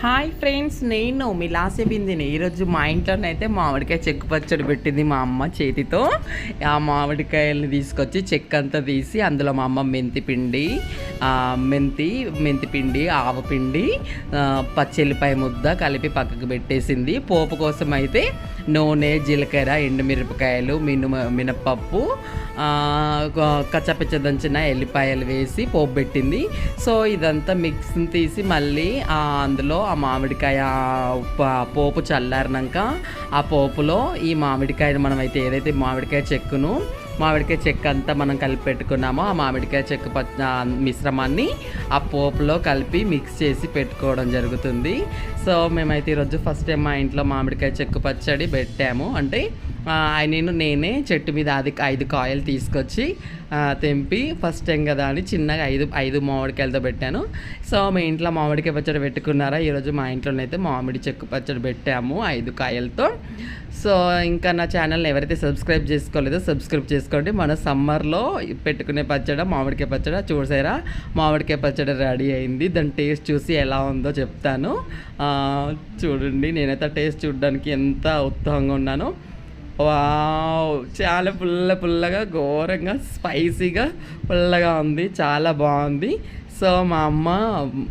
Hi friends, నేను మీ లాస్య బిందిని. ఈరోజు మా ఇంట్లోనైతే మామిడికాయ చెక్కు పచ్చడి పెట్టింది మా అమ్మ చేతితో. ఆ మామిడికాయలని తీసుకొచ్చి చెక్క అంతా తీసి అందులో మా అమ్మ మెంతి పిండి, ఆవపిండి, పచ్చెల్లిపాయ ముద్ద కలిపి పక్కకు పెట్టేసింది. పోపు కోసం అయితే నూనె, జీలకర్ర, ఎండుమిరపకాయలు, మినపప్పు, కచ్చపిచ్చ దంచిన ఎల్లిపాయలు వేసి పోపు పెట్టింది. సో ఇదంతా మిక్స్ తీసి మళ్ళీ అందులో ఆ మామిడికాయ పోపు చల్లారినాక ఆ పోపులో ఈ మామిడికాయను మనం అయితే ఏదైతే మామిడికాయ చెక్క అంతా మనం కలిపి పెట్టుకున్నామో ఆ మామిడికాయ చెక్క మిశ్రమాన్ని ఆ పోపులో కలిపి మిక్స్ చేసి పెట్టుకోవడం జరుగుతుంది. సో మేమైతే ఈరోజు ఫస్ట్ టైం మా ఇంట్లో మామిడికాయ చెక్కు పచ్చడి పెట్టాము. అంటే నేనే చెట్టు మీద 5 కాయలు తీసుకొచ్చి తెంపి ఫస్ట్ టైం కదా అని చిన్నగా 5 మామిడికాయలతో పెట్టాను. సో మీ ఇంట్లో మామిడికాయ పచ్చడి పెట్టుకున్నారా? ఈరోజు మా ఇంట్లోనైతే మామిడి చెక్కు పచ్చడి పెట్టాము 5 కాయలతో. సో ఇంకా నా ఛానల్ని ఎవరైతే సబ్స్క్రైబ్ చేసుకోలేదో సబ్స్క్రైబ్ చేసుకోండి. మన సమ్మర్లో పెట్టుకునే మామిడికాయ పచ్చడి చూసారా? మామిడికాయ పచ్చడి రెడీ అయింది. దాని టేస్ట్ చూసి ఎలా ఉందో చెప్తాను. చూడండి, నేనైతే టేస్ట్ చూడడానికి ఎంత ఉత్సాహంగా ఉన్నానో. వావ్, చాలా పుల్లగా ఘోరంగా స్పైసీగా పుల్లగా ఉంది, చాలా బాగుంది. సో మా అమ్మ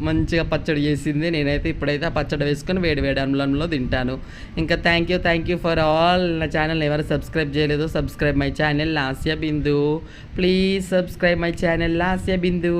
మంచిగా పచ్చడి చేసింది. నేనైతే ఇప్పుడైతే ఆ పచ్చడి వేసుకొని వేడి అన్నంలో తింటాను. ఇంకా థ్యాంక్ యూ ఫర్ ఆల్. నా ఛానల్ ఎవరు సబ్స్క్రైబ్ చేయలేదో subscribe my channel Lasya Bindu. Please subscribe my channel Lasya Bindu.